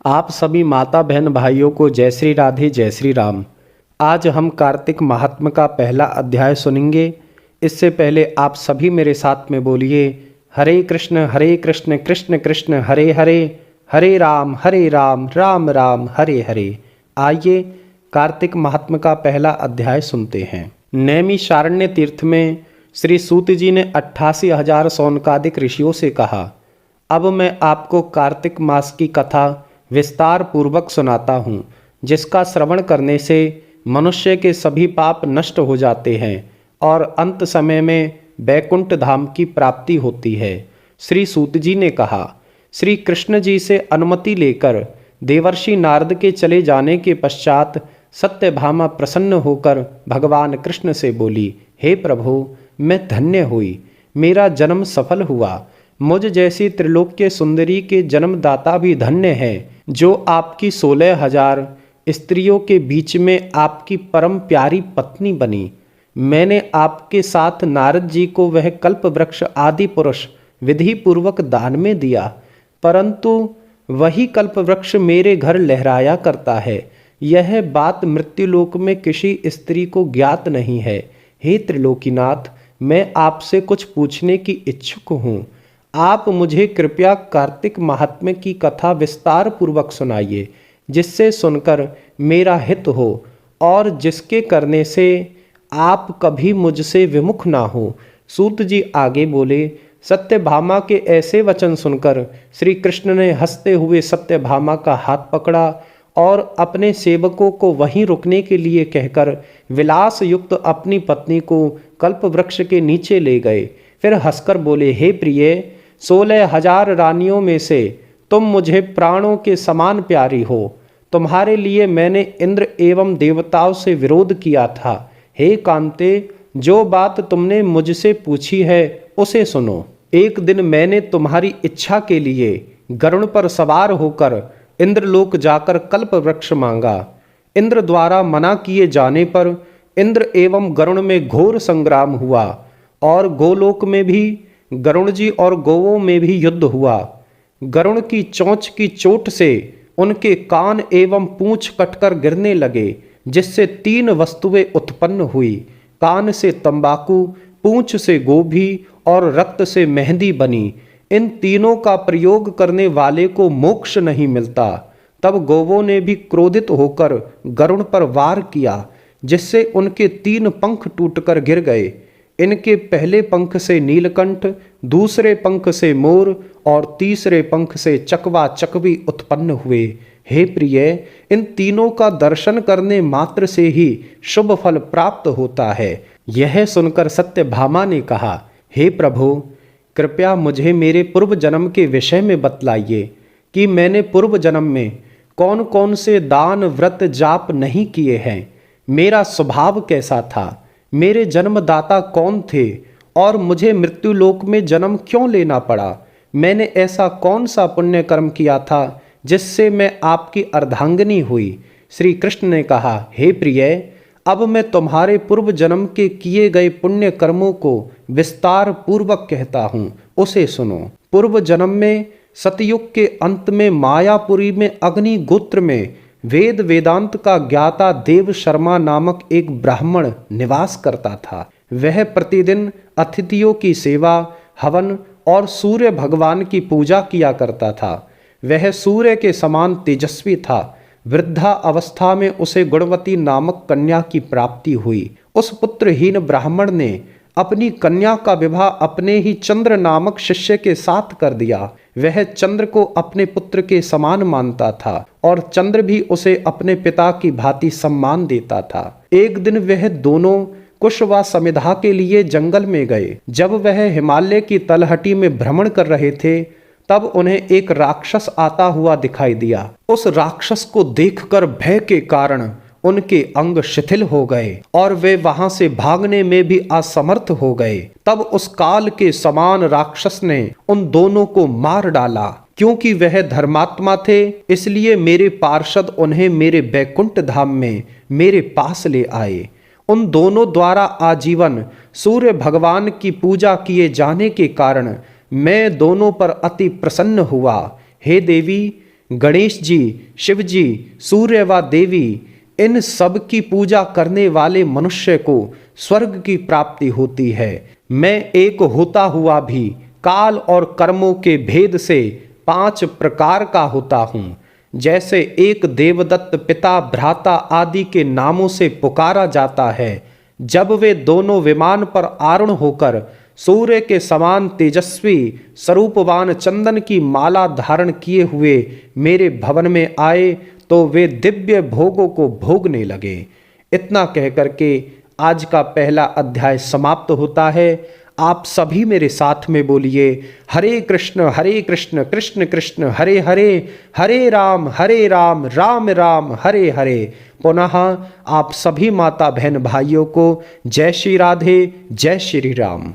आप सभी माता बहन भाइयों को जय श्री राधे जय श्री राम। आज हम कार्तिक महात्म्य का पहला अध्याय सुनेंगे। इससे पहले आप सभी मेरे साथ में बोलिए हरे कृष्ण कृष्ण कृष्ण हरे हरे, हरे राम राम राम हरे हरे। आइए कार्तिक महात्म्य का पहला अध्याय सुनते हैं। नैमिषारण्य तीर्थ में श्री सूत जी ने 88,000 सौनकादिक ऋषियों से कहा, अब मैं आपको कार्तिक मास की कथा विस्तार पूर्वक सुनाता हूँ, जिसका श्रवण करने से मनुष्य के सभी पाप नष्ट हो जाते हैं और अंत समय में बैकुंठ धाम की प्राप्ति होती है। श्री सूत जी ने कहा, श्री कृष्ण जी से अनुमति लेकर देवर्षि नारद के चले जाने के पश्चात सत्यभामा प्रसन्न होकर भगवान कृष्ण से बोली, हे प्रभु, मैं धन्य हुई, मेरा जन्म सफल हुआ। मुझ जैसी त्रिलोक्य सुंदरी के जन्मदाता भी धन्य है, जो आपकी 16,000 स्त्रियों के बीच में आपकी परम प्यारी पत्नी बनी। मैंने आपके साथ नारद जी को वह कल्प वृक्ष आदि पुरुष विधि पूर्वक दान में दिया, परंतु वही कल्प वृक्ष मेरे घर लहराया करता है। यह बात मृत्युलोक में किसी स्त्री को ज्ञात नहीं है। हे त्रिलोकीनाथ, मैं आपसे कुछ पूछने की इच्छुक हूँ। आप मुझे कृपया कार्तिक महात्म्य की कथा विस्तार पूर्वक सुनाइए, जिससे सुनकर मेरा हित हो और जिसके करने से आप कभी मुझसे विमुख ना हो। सूत जी आगे बोले, सत्यभामा के ऐसे वचन सुनकर श्री कृष्ण ने हंसते हुए सत्यभामा का हाथ पकड़ा और अपने सेवकों को वहीं रुकने के लिए कहकर विलास युक्त अपनी पत्नी को कल्प वृक्ष के नीचे ले गए। फिर हंसकर बोले, हे प्रिय, 16,000 रानियों में से तुम मुझे प्राणों के समान प्यारी हो। तुम्हारे लिए मैंने इंद्र एवं देवताओं से विरोध किया था। हे कांते, जो बात तुमने मुझसे पूछी है उसे सुनो। एक दिन मैंने तुम्हारी इच्छा के लिए गरुड़ पर सवार होकर इंद्रलोक जाकर कल्प वृक्ष मांगा। इंद्र द्वारा मना किए जाने पर इंद्र एवं गरुड़ में घोर संग्राम हुआ और गोलोक में भी गरुड़ जी और गौओं में भी युद्ध हुआ। गरुड़ की चोंच की चोट से उनके कान एवं पूंछ कटकर गिरने लगे, जिससे 3 वस्तुएं उत्पन्न हुई। कान से तंबाकू, पूंछ से गोभी और रक्त से मेहंदी बनी। इन तीनों का प्रयोग करने वाले को मोक्ष नहीं मिलता। तब गौवों ने भी क्रोधित होकर गरुड़ पर वार किया, जिससे उनके 3 पंख टूटकर गिर गए। इनके पहले पंख से नीलकंठ, दूसरे पंख से मोर और तीसरे पंख से चकवा चकवी उत्पन्न हुए। हे प्रिय, इन तीनों का दर्शन करने मात्र से ही शुभ फल प्राप्त होता है। यह सुनकर सत्यभामा ने कहा, हे प्रभु, कृपया मुझे मेरे पूर्व जन्म के विषय में बतलाइए कि मैंने पूर्व जन्म में कौन कौन से दान व्रत जाप नहीं किए हैं। मेरा स्वभाव कैसा था, मेरे जन्मदाता कौन थे और मुझे मृत्युलोक में जन्म क्यों लेना पड़ा। मैंने ऐसा कौन सा पुण्य कर्म किया था जिससे मैं आपकी अर्धांगिनी हुई। श्री कृष्ण ने कहा, हे प्रिय, अब मैं तुम्हारे पूर्व जन्म के किए गए पुण्य कर्मों को विस्तार पूर्वक कहता हूँ, उसे सुनो। पूर्व जन्म में सतयुग के अंत में मायापुरी में अग्नि गोत्र में वेद वेदांत का ज्ञाता देव शर्मा नामक एक ब्राह्मण निवास करता था। वह प्रतिदिन अतिथियों की सेवा, हवन और सूर्य भगवान की पूजा किया करता था। वह सूर्य के समान तेजस्वी था। वृद्धा अवस्था में उसे गुणवती नामक कन्या की प्राप्ति हुई। उस पुत्रहीन ब्राह्मण ने अपनी कन्या का विवाह अपने ही चंद्र नामक शिष्य के साथ कर दिया। वह चंद्र को अपने पुत्र के समान मानता था और चंद्र भी उसे अपने पिता की भांति सम्मान देता था। एक दिन वह दोनों कुश व समिधा के लिए जंगल में गए। जब वह हिमालय की तलहटी में भ्रमण कर रहे थे, तब उन्हें एक राक्षस आता हुआ दिखाई दिया। उस राक्षस को देखकर भय के कारण उनके अंग शिथिल हो गए और वे वहां से भागने में भी असमर्थ हो गए। तब उस काल के समान राक्षस ने उन दोनों को मार डाला। क्योंकि वह धर्मात्मा थे, इसलिए मेरे पार्षद उन्हें मेरे बैकुंठ धाम में मेरे पास ले आए। उन दोनों द्वारा आजीवन सूर्य भगवान की पूजा किए जाने के कारण मैं दोनों पर अति प्रसन्न हुआ। हे देवी, गणेश जी, शिव जी, सूर्य व देवी, इन सब की पूजा करने वाले मनुष्य को स्वर्ग की प्राप्ति होती है। मैं एक होता हुआ भी काल और कर्मों के भेद से 5 प्रकार का होता हूँ। जैसे एक देवदत्त पिता, भ्राता आदि के नामों से पुकारा जाता है, जब वे दोनों विमान पर आरूढ़ होकर सूर्य के समान तेजस्वी स्वरूपवान चंदन की माला धारण किए हुए मेरे भवन में आए तो वे दिव्य भोगों को भोगने लगे। इतना कहकर के आज का पहला अध्याय समाप्त होता है। आप सभी मेरे साथ में बोलिए हरे कृष्ण कृष्ण कृष्ण हरे हरे, हरे राम राम राम हरे हरे। पुनः आप सभी माता बहन भाइयों को जय श्री राधे, जय श्री राम।